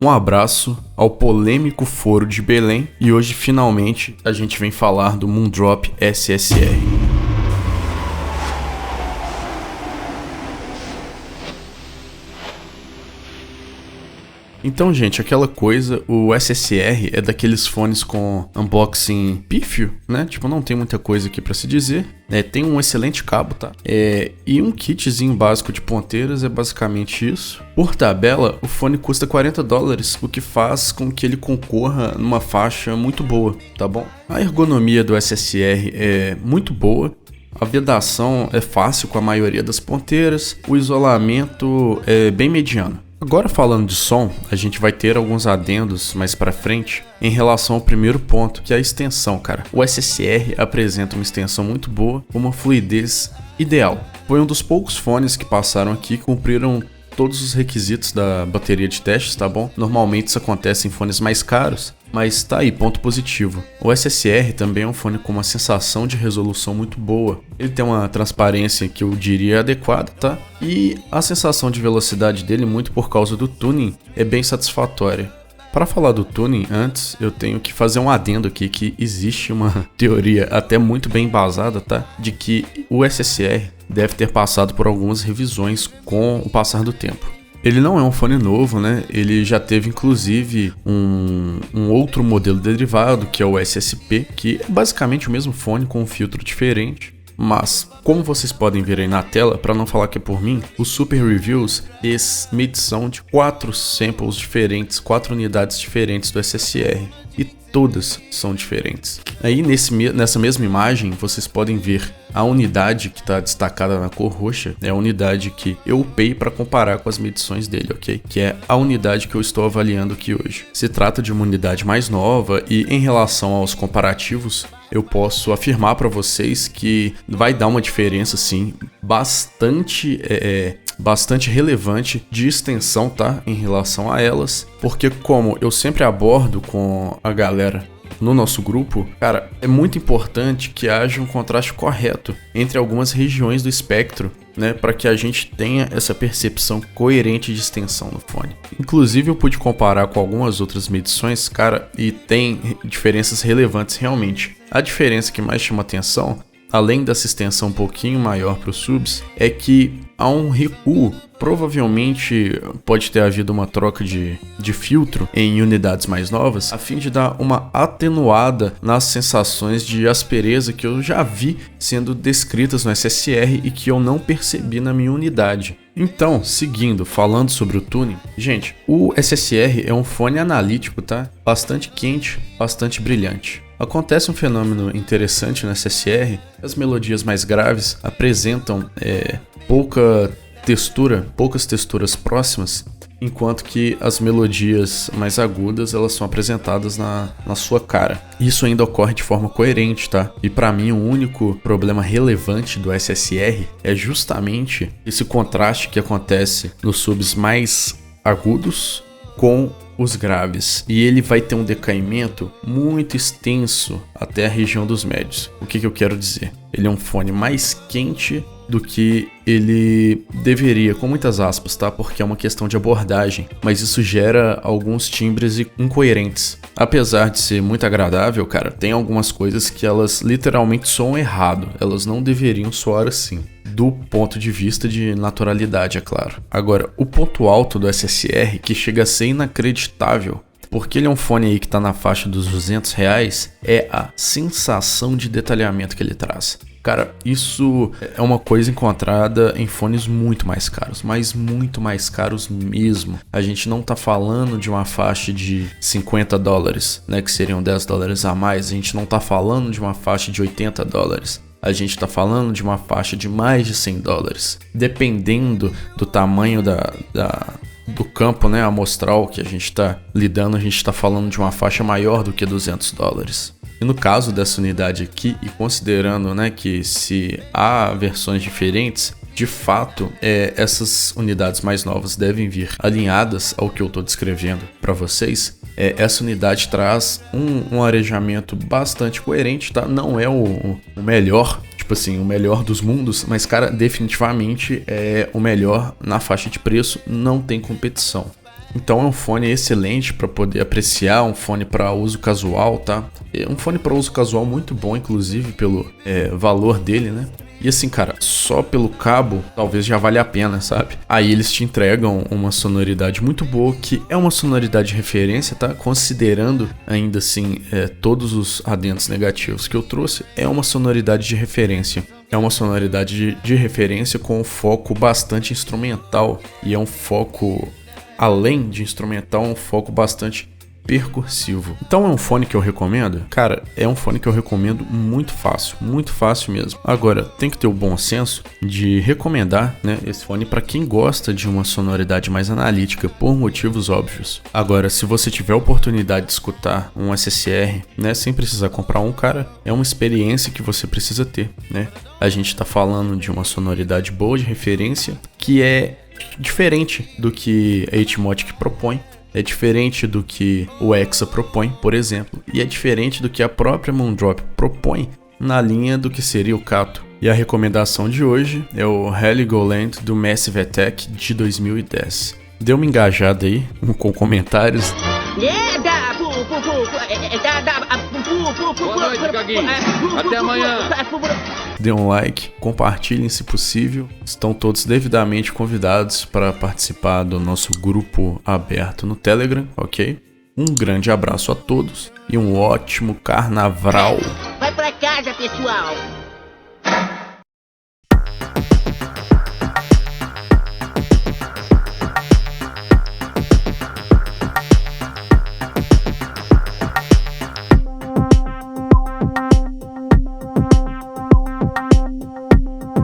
Um abraço ao polêmico Foro de Belém e hoje finalmente a gente vem falar do Moondrop SSR. Então, gente, aquela coisa, o SSR é daqueles fones com unboxing pífio, né? Tipo, não tem muita coisa aqui pra se dizer. Tem um excelente cabo, tá? E um kitzinho básico de ponteiras é basicamente isso. Por tabela, o fone custa $40, o que faz com que ele concorra numa faixa muito boa, tá bom? A ergonomia do SSR é muito boa. A vedação é fácil com a maioria das ponteiras. O isolamento é bem mediano. Agora falando de som, a gente vai ter alguns adendos mais pra frente em relação ao primeiro ponto, que é a extensão, cara. O SSR apresenta uma extensão muito boa, com uma fluidez ideal. Foi um dos poucos fones que passaram aqui que cumpriram todos os requisitos da bateria de testes, tá bom? Normalmente isso acontece em fones mais caros, mas tá aí, ponto positivo. O SSR também é um fone com uma sensação de resolução muito boa. Ele tem uma transparência que eu diria adequada, tá? E a sensação de velocidade dele, muito por causa do tuning, é bem satisfatória. Para falar do tuning, antes eu tenho que fazer um adendo aqui que existe uma teoria até muito bem embasada, tá? De que o SSR deve ter passado por algumas revisões com o passar do tempo. Ele não é um fone novo, né? Ele já teve inclusive um outro modelo derivado, que é o SSP, que é basicamente o mesmo fone com um filtro diferente. Mas, como vocês podem ver aí na tela, para não falar que é por mim, o Super Reviews fez medição de 4 samples diferentes, 4 unidades diferentes do SSR. E todas são diferentes. Aí nessa mesma imagem vocês podem ver a unidade que está destacada na cor roxa, é a unidade que eu upei para comparar com as medições dele, ok? Que é a unidade que eu estou avaliando aqui hoje. Se trata de uma unidade mais nova e em relação aos comparativos, eu posso afirmar para vocês que vai dar uma diferença sim, bastante relevante de extensão, tá? Em relação a elas, porque como eu sempre abordo com a galera no nosso grupo, cara, é muito importante que haja um contraste correto entre algumas regiões do espectro, né, para que a gente tenha essa percepção coerente de extensão no fone. Inclusive eu pude comparar com algumas outras medições, cara, e tem diferenças relevantes realmente. A diferença que mais chama atenção, além dessa extensão um pouquinho maior para os subs, é que há um recuo. Provavelmente pode ter havido uma troca de filtro em unidades mais novas, a fim de dar uma atenuada nas sensações de aspereza que eu já vi sendo descritas no SSR e que eu não percebi na minha unidade. Então, seguindo, falando sobre o tuning, gente, o SSR é um fone analítico, tá? Bastante quente, bastante brilhante. Acontece um fenômeno interessante no SSR, as melodias mais graves apresentam poucas texturas próximas, enquanto que as melodias mais agudas elas são apresentadas na sua cara. Isso ainda ocorre de forma coerente, tá? E para mim o único problema relevante do SSR é justamente esse contraste que acontece nos subs mais agudos com os graves, e ele vai ter um decaimento muito extenso até a região dos médios. O que eu quero dizer? Ele é um fone mais quente do que ele deveria, com muitas aspas, tá? Porque é uma questão de abordagem, mas isso gera alguns timbres incoerentes. Apesar de ser muito agradável, cara, tem algumas coisas que elas literalmente soam errado, elas não deveriam soar assim. Do ponto de vista de naturalidade, é claro. Agora, o ponto alto do SSR, que chega a ser inacreditável, porque ele é um fone aí que está na faixa dos R$200, é a sensação de detalhamento que ele traz. Cara, isso é uma coisa encontrada em fones muito mais caros, mas muito mais caros mesmo. A gente não tá falando de uma faixa de $50, né, que seriam $10 a mais. A gente não tá falando de uma faixa de $80. A gente está falando de uma faixa de mais de $100. Dependendo do tamanho do campo, né, amostral que a gente está lidando, a gente está falando de uma faixa maior do que $200. E no caso dessa unidade aqui, e considerando, né, que se há versões diferentes, de fato, essas unidades mais novas devem vir alinhadas ao que eu estou descrevendo para vocês. Essa unidade traz um arejamento bastante coerente, tá? Não é o melhor, tipo assim, o melhor dos mundos, mas, cara, definitivamente é o melhor na faixa de preço, não tem competição. Então é um fone excelente para poder apreciar, um fone para uso casual, tá? É um fone para uso casual muito bom, inclusive pelo valor dele, né? E assim, cara, só pelo cabo talvez já vale a pena, sabe? Aí eles te entregam uma sonoridade muito boa, que é uma sonoridade de referência, tá? Considerando ainda assim todos os adendos negativos que eu trouxe, é uma sonoridade de referência. É uma sonoridade de referência com um foco bastante instrumental. E é um foco, além de instrumental, um foco bastante percursivo. Então é um fone que eu recomendo? Cara, é um fone que eu recomendo muito fácil mesmo. Agora, tem que ter o bom senso de recomendar, né, esse fone para quem gosta de uma sonoridade mais analítica, por motivos óbvios. Agora, se você tiver a oportunidade de escutar um SSR, né, sem precisar comprar um, cara, é uma experiência que você precisa ter, né? A gente tá falando de uma sonoridade boa, de referência, que é diferente do que a Etimotic propõe. É diferente do que o Exa propõe, por exemplo, e é diferente do que a própria Moondrop propõe na linha do que seria o Kato. E a recomendação de hoje é o Heligoland do Massive Attack de 2010. Dê uma engajada aí com comentários. Boa noite, Gaguinho. Até amanhã. Dê um like, compartilhem se possível. Estão todos devidamente convidados para participar do nosso grupo aberto no Telegram, ok? Um grande abraço a todos e um ótimo carnaval. Vai pra casa, pessoal.